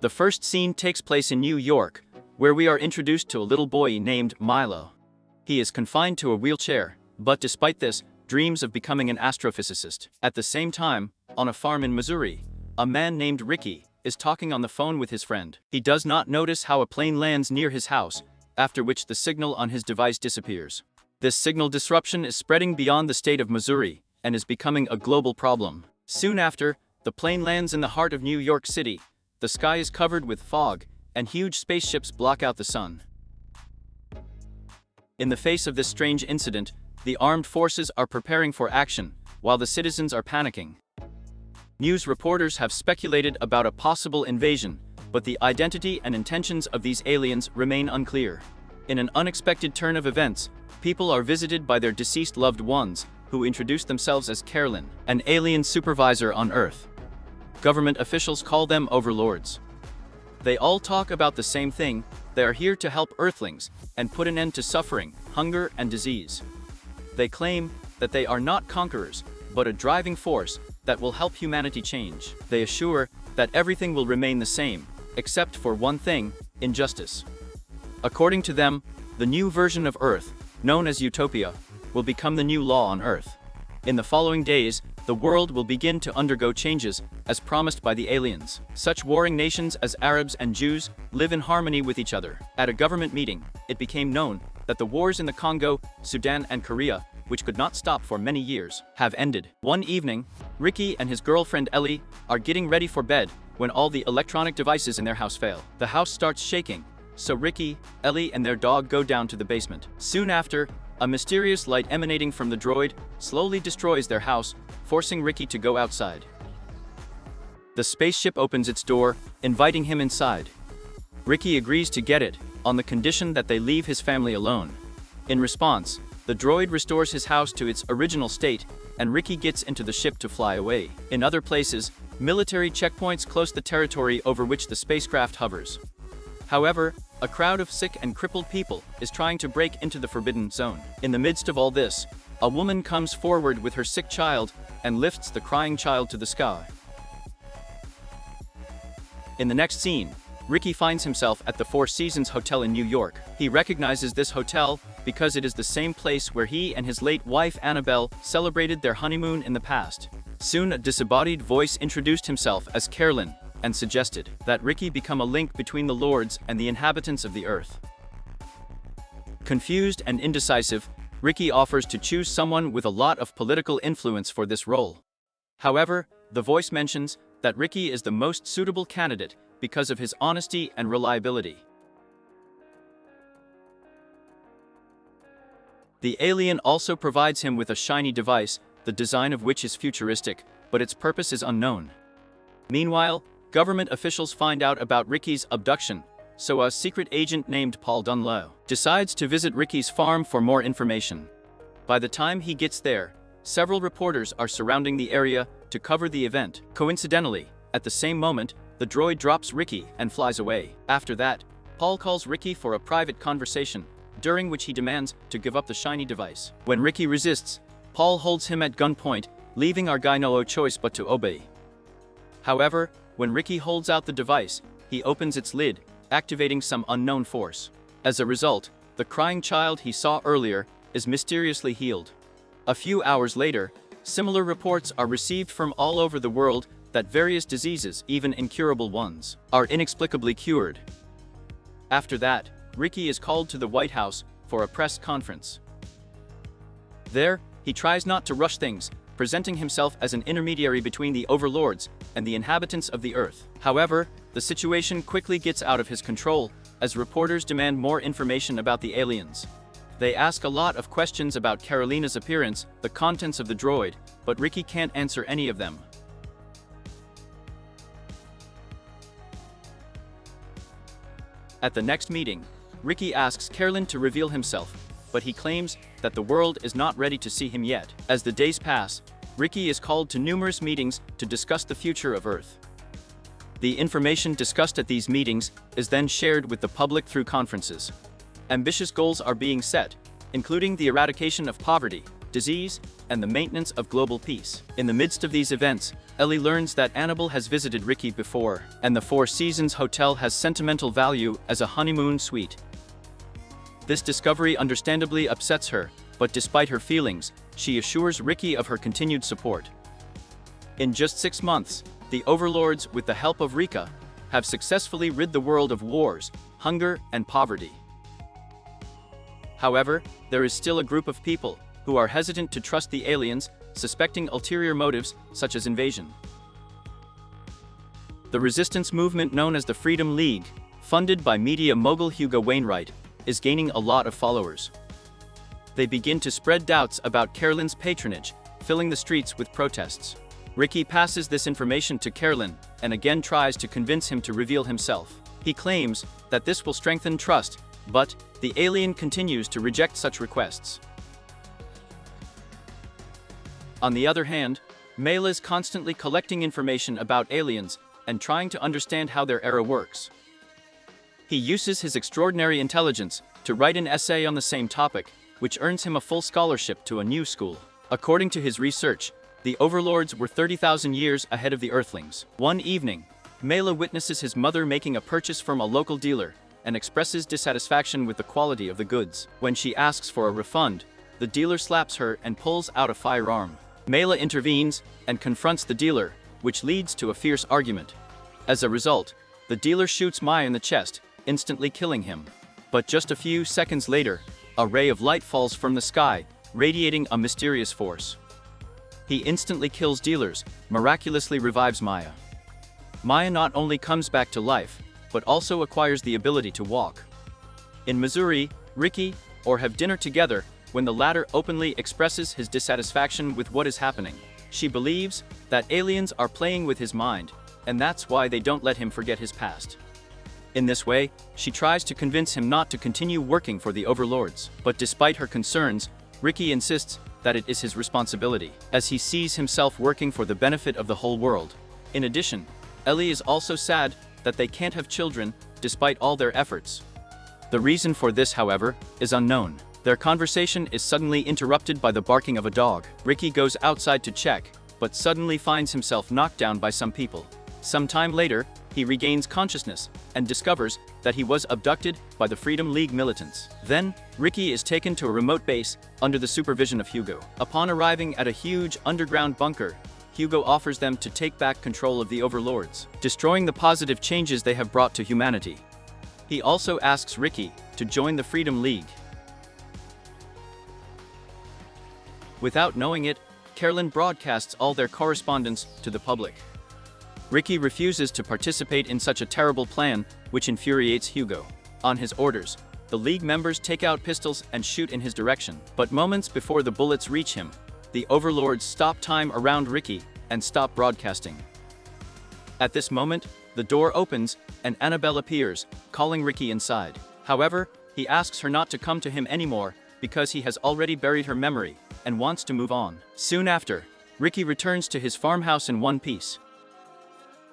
The first scene takes place in New York, where we are introduced to a little boy named Milo. He is confined to a wheelchair, but despite this, dreams of becoming an astrophysicist. At the same time, on a farm in Missouri, a man named Ricky is talking on the phone with his friend. He does not notice how a plane lands near his house, after which the signal on his device disappears. This signal disruption is spreading beyond the state of Missouri and is becoming a global problem. Soon after, the plane lands in the heart of New York City. The sky is covered with fog, and huge spaceships block out the sun. In the face of this strange incident, the armed forces are preparing for action, while the citizens are panicking. News reporters have speculated about a possible invasion, but the identity and intentions of these aliens remain unclear. In an unexpected turn of events, people are visited by their deceased loved ones, who introduce themselves as Carolyn, an alien supervisor on Earth. Government officials call them overlords. They all talk about the same thing: they are here to help Earthlings and put an end to suffering, hunger, and disease. They claim that they are not conquerors, but a driving force that will help humanity change. They assure that everything will remain the same, except for one thing: injustice. According to them, the new version of Earth, known as Utopia, will become the new law on Earth. In the following days, the world will begin to undergo changes, as promised by the aliens. Such warring nations as Arabs and Jews live in harmony with each other. At a government meeting, it became known that the wars in the Congo, Sudan, and Korea, which could not stop for many years, have ended. One evening, Ricky and his girlfriend Ellie are getting ready for bed when all the electronic devices in their house fail. The house starts shaking, so Ricky, Ellie, and their dog go down to the basement. Soon after, a mysterious light emanating from the droid slowly destroys their house, forcing Ricky to go outside. The spaceship opens its door, inviting him inside. Ricky agrees to get it, on the condition that they leave his family alone. In response, the droid restores his house to its original state, and Ricky gets into the ship to fly away. In other places, military checkpoints close the territory over which the spacecraft hovers. However, a crowd of sick and crippled people is trying to break into the forbidden zone. In the midst of all this, a woman comes forward with her sick child and lifts the crying child to the sky. In the next scene, Ricky finds himself at the Four Seasons Hotel in New York. He recognizes this hotel because it is the same place where he and his late wife Annabelle celebrated their honeymoon in the past. Soon, a disembodied voice introduced himself as Carolyn and suggested that Ricky become a link between the lords and the inhabitants of the Earth. Confused and indecisive, Ricky offers to choose someone with a lot of political influence for this role. However, the voice mentions that Ricky is the most suitable candidate because of his honesty and reliability. The alien also provides him with a shiny device, the design of which is futuristic, but its purpose is unknown. Meanwhile, government officials find out about Ricky's abduction, so a secret agent named Paul Dunlow decides to visit Ricky's farm for more information. By the time he gets there, several reporters are surrounding the area to cover the event. Coincidentally, at the same moment, the droid drops Ricky and flies away. After that, Paul calls Ricky for a private conversation, during which he demands to give up the shiny device. When Ricky resists, Paul holds him at gunpoint, leaving our guy no choice but to obey. However, when Ricky holds out the device, he opens its lid, activating some unknown force. As a result, the crying child he saw earlier is mysteriously healed. A few hours later, similar reports are received from all over the world that various diseases, even incurable ones, are inexplicably cured. After that, Ricky is called to the White House for a press conference. There, he tries not to rush things, presenting himself as an intermediary between the overlords and the inhabitants of the Earth. However, the situation quickly gets out of his control as reporters demand more information about the aliens. They ask a lot of questions about Carolina's appearance, the contents of the droid, but Ricky can't answer any of them. At the next meeting, Ricky asks Carolyn to reveal himself, but he claims that the world is not ready to see him yet. As the days pass, Ricky is called to numerous meetings to discuss the future of Earth. The information discussed at these meetings is then shared with the public through conferences. Ambitious goals are being set, including the eradication of poverty, disease, and the maintenance of global peace. In the midst of these events, Ellie learns that Annabelle has visited Ricky before, and the Four Seasons Hotel has sentimental value as a honeymoon suite. This discovery understandably upsets her, but despite her feelings, she assures Ricky of her continued support. In just 6 months, the overlords, with the help of Rika, have successfully rid the world of wars, hunger, and poverty. However, there is still a group of people who are hesitant to trust the aliens, suspecting ulterior motives such as invasion. The resistance movement known as the Freedom League, funded by media mogul Hugo Wainwright, is gaining a lot of followers. They begin to spread doubts about Carolyn's patronage, filling the streets with protests. Ricky passes this information to Carolyn and again tries to convince him to reveal himself. He claims that this will strengthen trust, but the alien continues to reject such requests. On the other hand, Mail is constantly collecting information about aliens and trying to understand how their era works. He uses his extraordinary intelligence to write an essay on the same topic, which earns him a full scholarship to a new school. According to his research, the overlords were 30,000 years ahead of the Earthlings. One evening, Mela witnesses his mother making a purchase from a local dealer and expresses dissatisfaction with the quality of the goods. When she asks for a refund, the dealer slaps her and pulls out a firearm. Mela intervenes and confronts the dealer, which leads to a fierce argument. As a result, the dealer shoots Maya in the chest, instantly killing him. But just a few seconds later, a ray of light falls from the sky, radiating a mysterious force. He instantly kills dealers, miraculously revives Maya. Maya not only comes back to life, but also acquires the ability to walk. In Missouri, Ricky have dinner together when the latter openly expresses his dissatisfaction with what is happening. She believes that aliens are playing with his mind, and that's why they don't let him forget his past. In this way, she tries to convince him not to continue working for the overlords. But despite her concerns, Ricky insists that it is his responsibility, as he sees himself working for the benefit of the whole world. In addition, Ellie is also sad that they can't have children, despite all their efforts. The reason for this, however, is unknown. Their conversation is suddenly interrupted by the barking of a dog. Ricky goes outside to check, but suddenly finds himself knocked down by some people. Some time later, he regains consciousness and discovers that he was abducted by the Freedom League militants. Then, Ricky is taken to a remote base under the supervision of Hugo. Upon arriving at a huge underground bunker, Hugo offers them to take back control of the overlords, destroying the positive changes they have brought to humanity. He also asks Ricky to join the Freedom League. Without knowing it, Carolyn broadcasts all their correspondence to the public. Ricky refuses to participate in such a terrible plan, which infuriates Hugo. On his orders, the League members take out pistols and shoot in his direction. But moments before the bullets reach him, the overlords stop time around Ricky and stop broadcasting. At this moment, the door opens and Annabelle appears, calling Ricky inside. However, he asks her not to come to him anymore because he has already buried her memory and wants to move on. Soon after, Ricky returns to his farmhouse in one piece.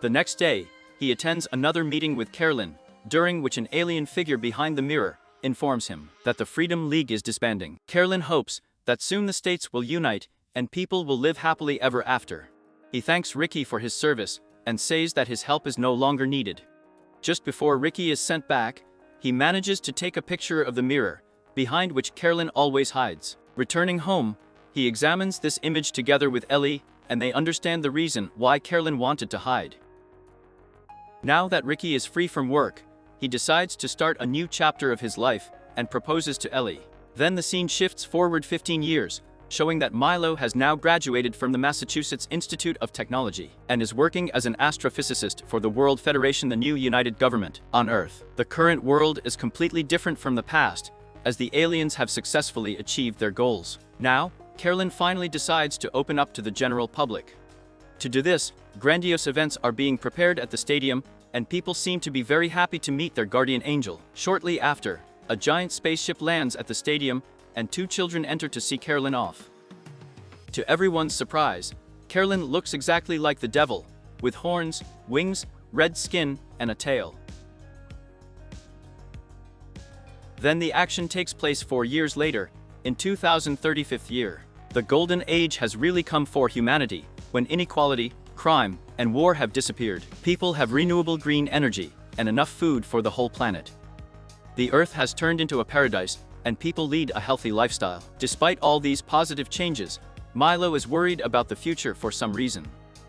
The next day, he attends another meeting with Carolyn, during which an alien figure behind the mirror informs him that the Freedom League is disbanding. Carolyn hopes that soon the states will unite and people will live happily ever after. He thanks Ricky for his service and says that his help is no longer needed. Just before Ricky is sent back, he manages to take a picture of the mirror, behind which Carolyn always hides. Returning home, he examines this image together with Ellie, and they understand the reason why Carolyn wanted to hide. Now that Ricky is free from work, he decides to start a new chapter of his life and proposes to Ellie. Then the scene shifts forward 15 years, showing that Milo has now graduated from the Massachusetts Institute of Technology and is working as an astrophysicist for the World Federation, the new united government on Earth. The current world is completely different from the past, as the aliens have successfully achieved their goals. Now, Carolyn finally decides to open up to the general public. To do this, grandiose events are being prepared at the stadium, and people seem to be very happy to meet their guardian angel. Shortly after, a giant spaceship lands at the stadium, and 2 children enter to see Carolyn off. To everyone's surprise, Carolyn looks exactly like the devil, with horns, wings, red skin, and a tail. Then the action takes place 4 years later, in 2035 year. The golden age has really come for humanity, when inequality, crime, and war have disappeared. People have renewable green energy and enough food for the whole planet. The Earth has turned into a paradise, and people lead a healthy lifestyle. Despite all these positive changes, Milo is worried about the future for some reason.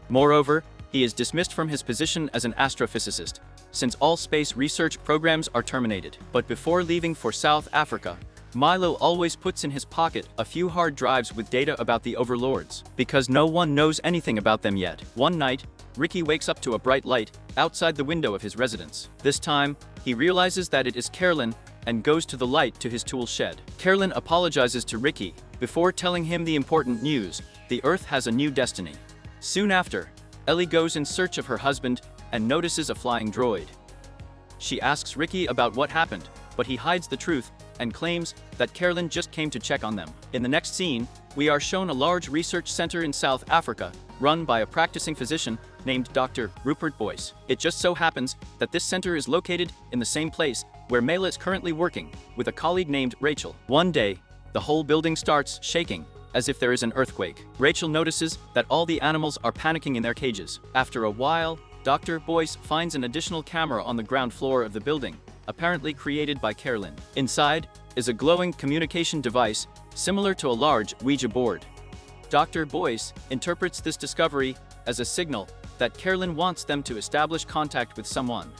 Moreover, he is dismissed from his position as an astrophysicist, since all space research programs are terminated. But before leaving for South Africa, Milo always puts in his pocket a few hard drives with data about the overlords, because no one knows anything about them yet. One night, Ricky wakes up to a bright light outside the window of his residence. This time, he realizes that it is Carolyn and goes to the light to his tool shed. Carolyn apologizes to Ricky before telling him the important news: the Earth has a new destiny. Soon after, Ellie goes in search of her husband and notices a flying droid. She asks Ricky about what happened, but he hides the truth and claims that Carolyn just came to check on them. In the next scene, we are shown a large research center in South Africa, run by a practicing physician named Dr. Rupert Boyce. It just so happens that this center is located in the same place where Mela is currently working, with a colleague named Rachel. One day, the whole building starts shaking, as if there is an earthquake. Rachel notices that all the animals are panicking in their cages. After a while, Dr. Boyce finds an additional camera on the ground floor of the building, apparently created by Carolyn. Inside is a glowing communication device similar to a large Ouija board. Dr. Boyce interprets this discovery as a signal that Carolyn wants them to establish contact with someone.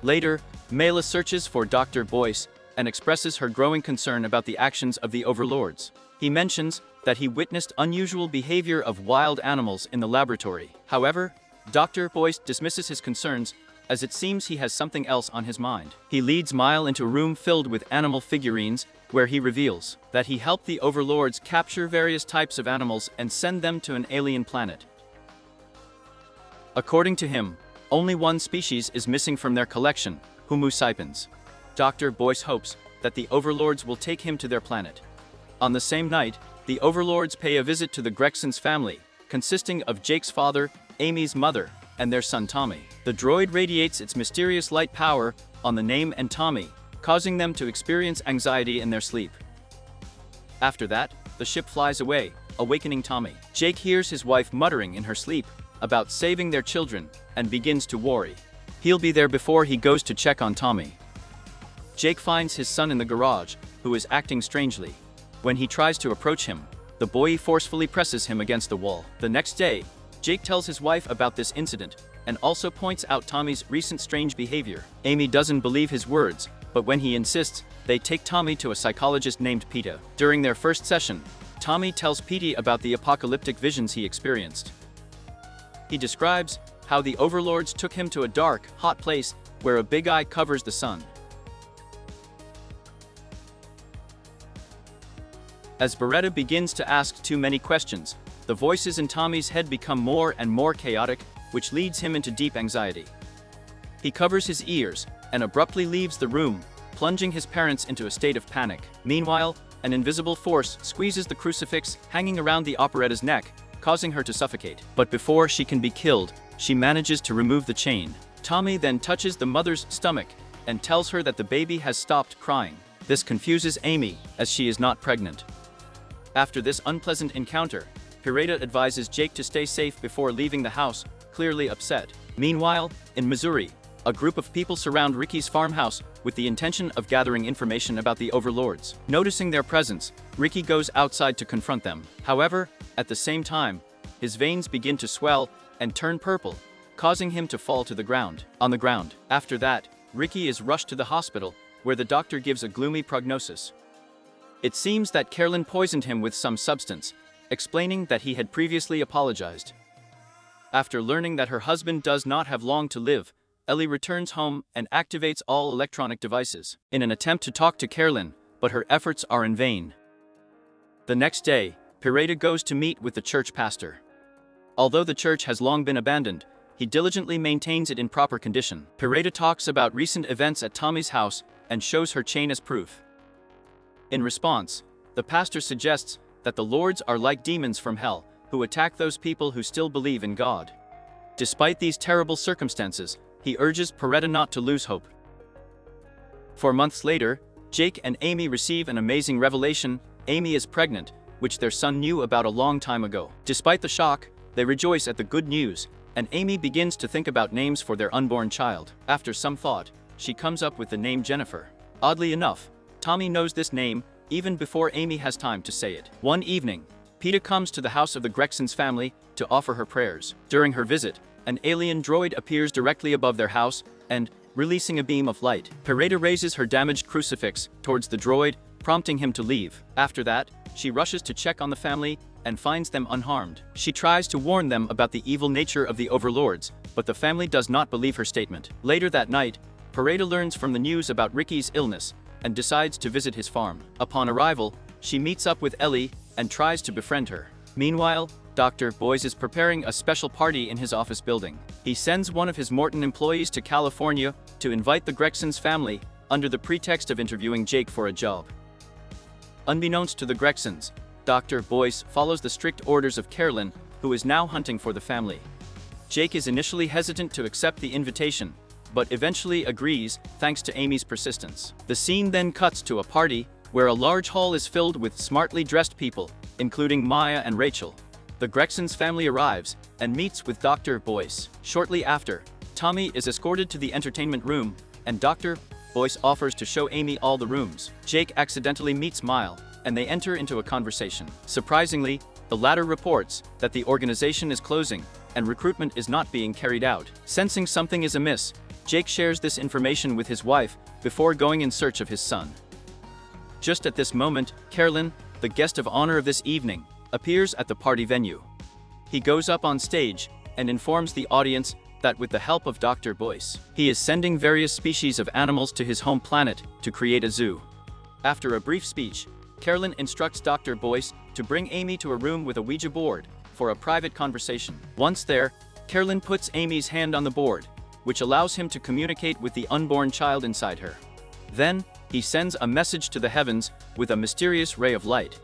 Later, Mela searches for Dr. Boyce and expresses her growing concern about the actions of the overlords. He mentions that he witnessed unusual behavior of wild animals in the laboratory. However, Dr. Boyce dismisses his concerns, as it seems he has something else on his mind. He leads Mile into a room filled with animal figurines, where he reveals that he helped the overlords capture various types of animals and send them to an alien planet. According to him, only one species is missing from their collection, Homo sapiens. Dr. Boyce hopes that the overlords will take him to their planet. On the same night, the overlords pay a visit to the Gregson's family, consisting of Jake's father, Amy's mother, and their son Tommy. The droid radiates its mysterious light power on the name and Tommy, causing them to experience anxiety in their sleep. After that, the ship flies away, awakening Tommy. Jake hears his wife muttering in her sleep about saving their children and begins to worry. He'll be there before he goes to check on Tommy. Jake finds his son in the garage, who is acting strangely. When he tries to approach him, the boy forcefully presses him against the wall. The next day, Jake tells his wife about this incident and also points out Tommy's recent strange behavior. Amy doesn't believe his words, but when he insists, they take Tommy to a psychologist named Peter. During their first session, Tommy tells Petey about the apocalyptic visions he experienced. He describes how the overlords took him to a dark, hot place where a big eye covers the sun. As Beretta begins to ask too many questions, the voices in Tommy's head become more and more chaotic, which leads him into deep anxiety. He covers his ears and abruptly leaves the room, plunging his parents into a state of panic. Meanwhile, an invisible force squeezes the crucifix hanging around the operatta's neck, causing her to suffocate. But before she can be killed, she manages to remove the chain. Tommy then touches the mother's stomach and tells her that the baby has stopped crying. This confuses Amy, as she is not pregnant. After this unpleasant encounter, Pirata advises Jake to stay safe before leaving the house, clearly upset. Meanwhile, in Missouri, a group of people surround Ricky's farmhouse with the intention of gathering information about the overlords. Noticing their presence, Ricky goes outside to confront them. However, at the same time, his veins begin to swell and turn purple, causing him to fall to the ground. After that, Ricky is rushed to the hospital, where the doctor gives a gloomy prognosis. It seems that Carolyn poisoned him with some substance, explaining that he had previously apologized. After learning that her husband does not have long to live, Ellie returns home and activates all electronic devices in an attempt to talk to Carolyn, but her efforts are in vain. The next day, Pirata goes to meet with the church pastor. Although the church has long been abandoned, he diligently maintains it in proper condition. Pirata talks about recent events at Tommy's house and shows her chain as proof. In response, the pastor suggests that the lords are like demons from hell, who attack those people who still believe in God. Despite these terrible circumstances, he urges Pirata not to lose hope. 4 months later, Jake and Amy receive an amazing revelation: Amy is pregnant, which their son knew about a long time ago. Despite the shock, they rejoice at the good news, and Amy begins to think about names for their unborn child. After some thought, she comes up with the name Jennifer. Oddly enough, Tommy knows this name even before Amy has time to say it. One evening, Peeta comes to the house of the Gregsons family to offer her prayers. During her visit, an alien droid appears directly above their house and, releasing a beam of light, Peeta raises her damaged crucifix towards the droid, prompting him to leave. After that, she rushes to check on the family and finds them unharmed. She tries to warn them about the evil nature of the overlords, but the family does not believe her statement. Later that night, Peeta learns from the news about Ricky's illness and decides to visit his farm. Upon arrival, she meets up with Ellie and tries to befriend her. Meanwhile, Dr. Boyce is preparing a special party in his office building. He sends one of his Morton employees to California to invite the Gregsons family under the pretext of interviewing Jake for a job. Unbeknownst to the Gregsons, Dr. Boyce follows the strict orders of Carolyn, who is now hunting for the family. Jake is initially hesitant to accept the invitation, but eventually agrees thanks to Amy's persistence. The scene then cuts to a party where a large hall is filled with smartly dressed people, including Maya and Rachel. The Gregsons family arrives and meets with Dr. Boyce. Shortly after, Tommy is escorted to the entertainment room, and Dr. Boyce offers to show Amy all the rooms. Jake accidentally meets Mile, and they enter into a conversation. Surprisingly, the latter reports that the organization is closing and recruitment is not being carried out. Sensing something is amiss, Jake shares this information with his wife before going in search of his son. Just at this moment, Carolyn, the guest of honor of this evening, appears at the party venue. He goes up on stage and informs the audience that with the help of Dr. Boyce, he is sending various species of animals to his home planet to create a zoo. After a brief speech, Carolyn instructs Dr. Boyce to bring Amy to a room with a Ouija board for a private conversation. Once there, Carolyn puts Amy's hand on the board, which allows him to communicate with the unborn child inside her. Then, he sends a message to the heavens with a mysterious ray of light.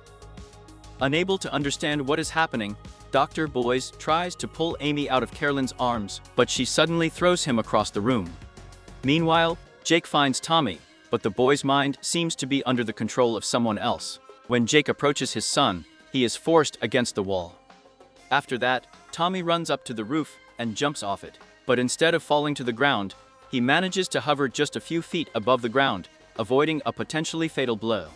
Unable to understand what is happening, Dr. Boyce tries to pull Amy out of Carolyn's arms, but she suddenly throws him across the room. Meanwhile, Jake finds Tommy, but the boy's mind seems to be under the control of someone else. When Jake approaches his son, he is forced against the wall. After that, Tommy runs up to the roof and jumps off it. But instead of falling to the ground, he manages to hover just a few feet above the ground, avoiding a potentially fatal blow.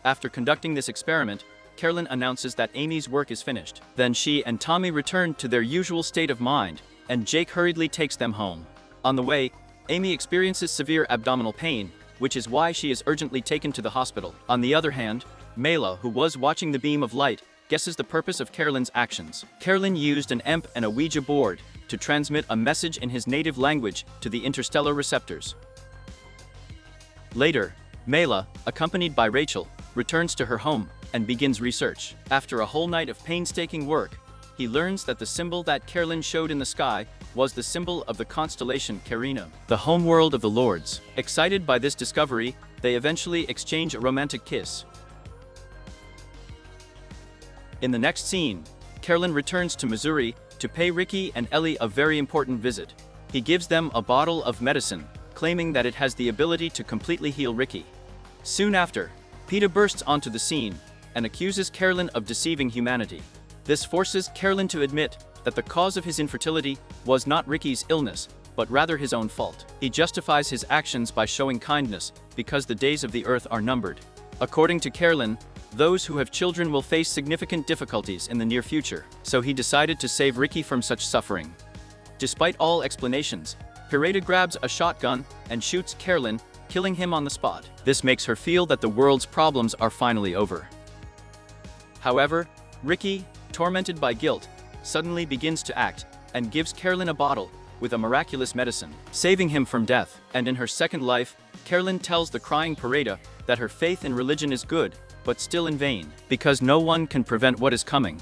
After conducting this experiment, Carolyn announces that Amy's work is finished. Then she and Tommy return to their usual state of mind, and Jake hurriedly takes them home. On the way, Amy experiences severe abdominal pain, which is why she is urgently taken to the hospital. On the other hand, Mela, who was watching the beam of light, guesses the purpose of Carolyn's actions. Carolyn used an EMP and a Ouija board to transmit a message in his native language to the interstellar receptors. Later, Mela, accompanied by Rachel, returns to her home and begins research. After a whole night of painstaking work, he learns that the symbol that Carolyn showed in the sky was the symbol of the constellation Carina, the homeworld of the Lords. Excited by this discovery, they eventually exchange a romantic kiss. In the next scene, Carolyn returns to Missouri to pay Ricky and Ellie a very important visit. He gives them a bottle of medicine, claiming that it has the ability to completely heal Ricky. Soon after, Peeta bursts onto the scene and accuses Carolyn of deceiving humanity. This forces Carolyn to admit that the cause of his infertility was not Ricky's illness, but rather his own fault. He justifies his actions by showing kindness because the days of the earth are numbered. According to Carolyn, those who have children will face significant difficulties in the near future, so he decided to save Ricky from such suffering. Despite all explanations, Peeta grabs a shotgun and shoots Carolyn, killing him on the spot. This makes her feel that the world's problems are finally over. However, Ricky, tormented by guilt, suddenly begins to act and gives Carolyn a bottle with a miraculous medicine, saving him from death. And in her second life, Carolyn tells the crying Peeta that her faith in religion is good, but still in vain, because no one can prevent what is coming.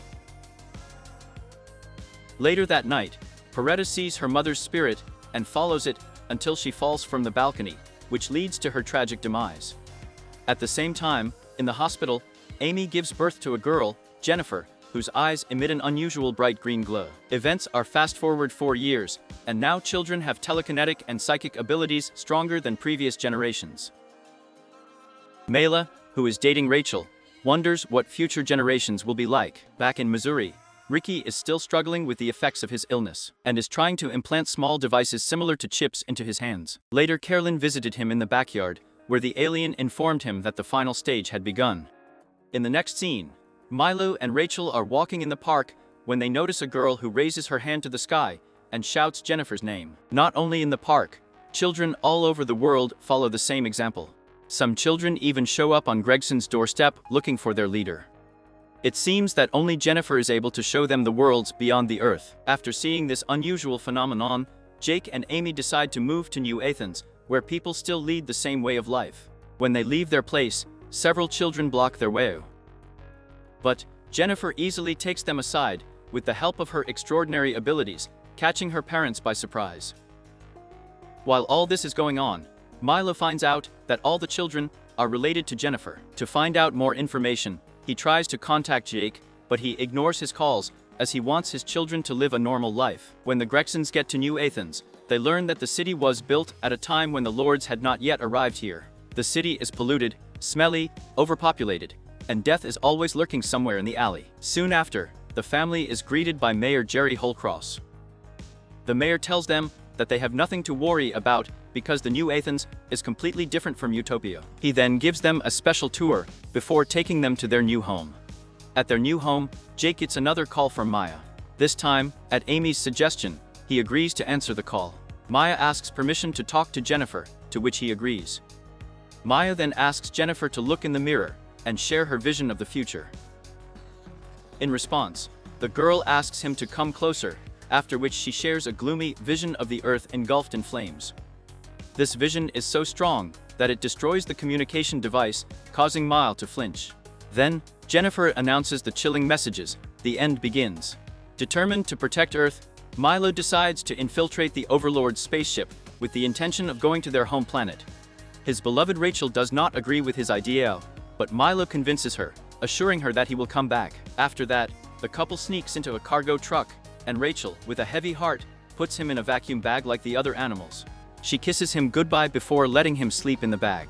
Later that night, Peeta sees her mother's spirit and follows it until she falls from the balcony, which leads to her tragic demise. At the same time, in the hospital, Amy gives birth to a girl, Jennifer, whose eyes emit an unusual bright green glow. Events are fast-forward 4 years, and now children have telekinetic and psychic abilities stronger than previous generations. Mela, who is dating Rachel, wonders what future generations will be like. Back in Missouri, Ricky is still struggling with the effects of his illness and is trying to implant small devices similar to chips into his hands. Later, Carolyn visited him in the backyard, where the alien informed him that the final stage had begun. In the next scene, Milo and Rachel are walking in the park when they notice a girl who raises her hand to the sky and shouts Jennifer's name. Not only in the park, children all over the world follow the same example. Some children even show up on Gregson's doorstep looking for their leader. It seems that only Jennifer is able to show them the worlds beyond the Earth. After seeing this unusual phenomenon, Jake and Amy decide to move to New Athens, where people still lead the same way of life. When they leave their place, several children block their way. But Jennifer easily takes them aside, with the help of her extraordinary abilities, catching her parents by surprise. While all this is going on, Milo finds out that all the children are related to Jennifer. To find out more information, he tries to contact Jake, but he ignores his calls as he wants his children to live a normal life. When the Gregsons get to New Athens, they learn that the city was built at a time when the lords had not yet arrived here. The city is polluted, smelly, overpopulated, and death is always lurking somewhere in the alley. Soon after, the family is greeted by Mayor Jerry Holcross. The mayor tells them that they have nothing to worry about because the New Athens is completely different from Utopia. He then gives them a special tour before taking them to their new home. At their new home, Jake gets another call from Maya. This time, at Amy's suggestion, he agrees to answer the call. Maya asks permission to talk to Jennifer, to which he agrees. Maya then asks Jennifer to look in the mirror and share her vision of the future. In response, the girl asks him to come closer, after which she shares a gloomy vision of the Earth engulfed in flames. This vision is so strong that it destroys the communication device, causing Maya to flinch. Then, Jennifer announces the chilling messages. The end begins. Determined to protect Earth, Milo decides to infiltrate the Overlord's spaceship with the intention of going to their home planet. His beloved Rachel does not agree with his idea, but Milo convinces her, assuring her that he will come back. After that, the couple sneaks into a cargo truck, and Rachel, with a heavy heart, puts him in a vacuum bag like the other animals. She kisses him goodbye before letting him sleep in the bag.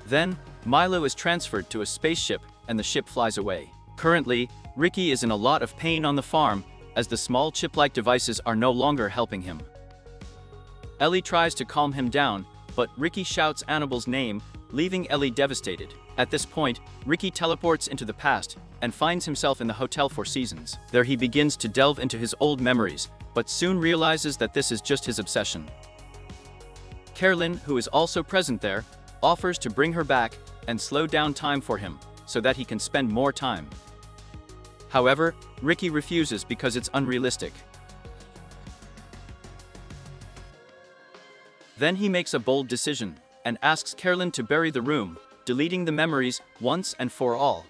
Then, Milo is transferred to a spaceship and the ship flies away. Currently, Ricky is in a lot of pain on the farm as the small chip-like devices are no longer helping him. Ellie tries to calm him down, but Ricky shouts Annibal's name, leaving Ellie devastated. At this point, Ricky teleports into the past and finds himself in the Hotel Four Seasons. There he begins to delve into his old memories, but soon realizes that this is just his obsession. Carolyn, who is also present there, offers to bring her back and slow down time for him so that he can spend more time. However, Ricky refuses because it's unrealistic. Then he makes a bold decision and asks Carolyn to bury the room, deleting the memories once and for all.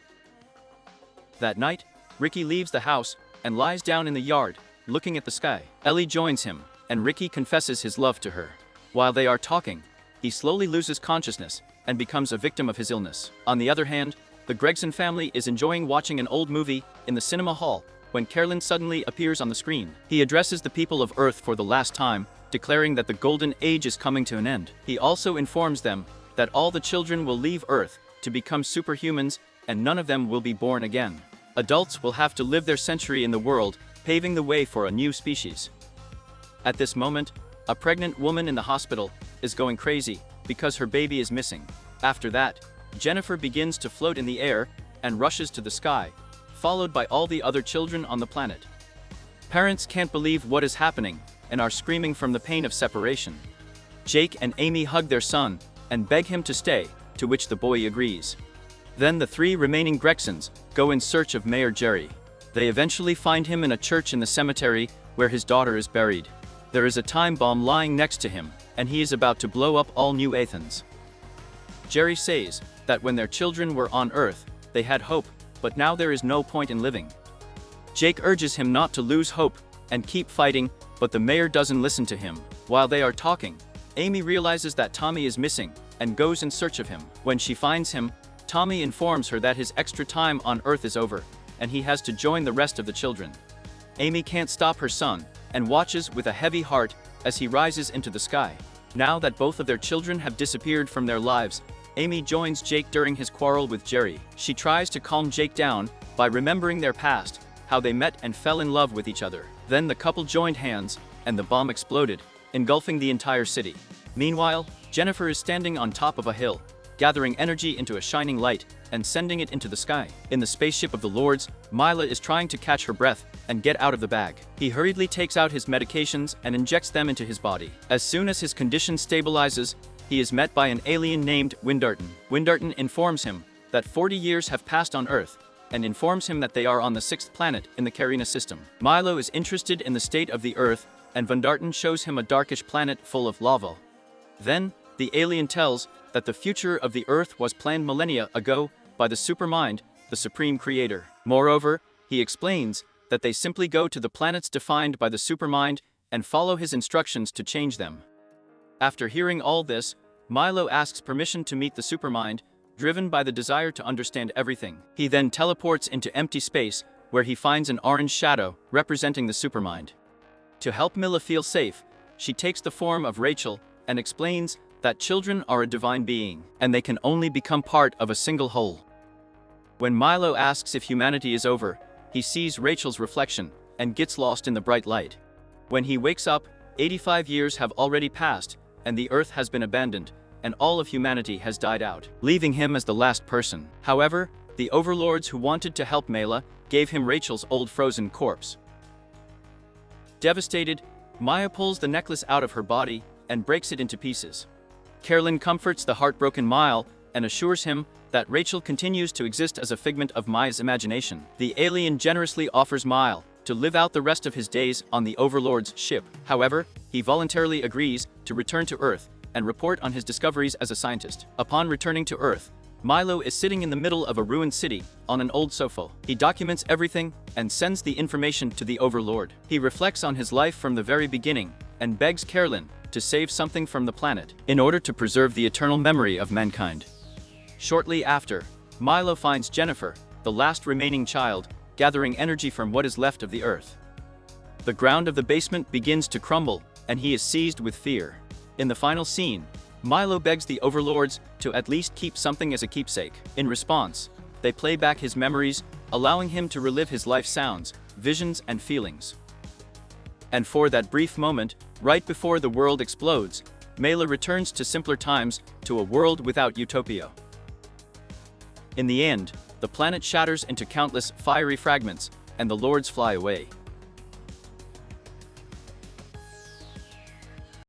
That night, Ricky leaves the house and lies down in the yard, looking at the sky. Ellie joins him, and Ricky confesses his love to her. While they are talking, he slowly loses consciousness and becomes a victim of his illness. On the other hand, the Gregson family is enjoying watching an old movie in the cinema hall when Carolyn suddenly appears on the screen. He addresses the people of Earth for the last time, declaring that the Golden Age is coming to an end. He also informs them that all the children will leave Earth to become superhumans and none of them will be born again. Adults will have to live their century in the world, paving the way for a new species. At this moment, a pregnant woman in the hospital is going crazy because her baby is missing. After that, Jennifer begins to float in the air and rushes to the sky, followed by all the other children on the planet. Parents can't believe what is happening and are screaming from the pain of separation. Jake and Amy hug their son and beg him to stay, to which the boy agrees. Then the three remaining Gregsons go in search of Mayor Jerry. They eventually find him in a church in the cemetery where his daughter is buried. There is a time bomb lying next to him, and he is about to blow up all New Athens. Jerry says that when their children were on Earth, they had hope, but now there is no point in living. Jake urges him not to lose hope and keep fighting, but the mayor doesn't listen to him. While they are talking, Amy realizes that Tommy is missing and goes in search of him. When she finds him, Tommy informs her that his extra time on Earth is over, and he has to join the rest of the children. Amy can't stop her son and watches with a heavy heart as he rises into the sky. Now that both of their children have disappeared from their lives, Amy joins Jake during his quarrel with Jerry. She tries to calm Jake down by remembering their past, how they met and fell in love with each other. Then the couple joined hands, and the bomb exploded, engulfing the entire city. Meanwhile, Jennifer is standing on top of a hill, gathering energy into a shining light and sending it into the sky. In the spaceship of the Lords, Mila is trying to catch her breath and get out of the bag. He hurriedly takes out his medications and injects them into his body. As soon as his condition stabilizes, he is met by an alien named Windarton. Windarton informs him that 40 years have passed on Earth, and informs him that they are on the 6th planet in the Carina system. Milo is interested in the state of the Earth, and Windarton shows him a darkish planet full of lava. Then, the alien tells that the future of the Earth was planned millennia ago by the Supermind, the Supreme Creator. Moreover, he explains that they simply go to the planets defined by the Supermind and follow his instructions to change them. After hearing all this, Milo asks permission to meet the Supermind, driven by the desire to understand everything. He then teleports into empty space, where he finds an orange shadow representing the Supermind. To help Mila feel safe, she takes the form of Rachel and explains that children are a divine being, and they can only become part of a single whole. When Milo asks if humanity is over, he sees Rachel's reflection and gets lost in the bright light. When he wakes up, 85 years have already passed, and the Earth has been abandoned, and all of humanity has died out, leaving him as the last person. However, the overlords who wanted to help Mela gave him Rachel's old frozen corpse. Devastated, Maya pulls the necklace out of her body and breaks it into pieces. Carolyn comforts the heartbroken Mile and assures him that Rachel continues to exist as a figment of Maya's imagination. The alien generously offers Mile to live out the rest of his days on the Overlord's ship. However, he voluntarily agrees to return to Earth and report on his discoveries as a scientist. Upon returning to Earth, Milo is sitting in the middle of a ruined city on an old sofa. He documents everything and sends the information to the Overlord. He reflects on his life from the very beginning and begs Carolyn to save something from the planet in order to preserve the eternal memory of mankind. Shortly after, Milo finds Jennifer, the last remaining child, gathering energy from what is left of the Earth. The ground of the basement begins to crumble, and he is seized with fear. In the final scene, Milo begs the Overlords to at least keep something as a keepsake. In response, they play back his memories, allowing him to relive his life sounds, visions, and feelings. And for that brief moment, right before the world explodes, Mela returns to simpler times, to a world without utopia. In the end, the planet shatters into countless fiery fragments, and the lords fly away.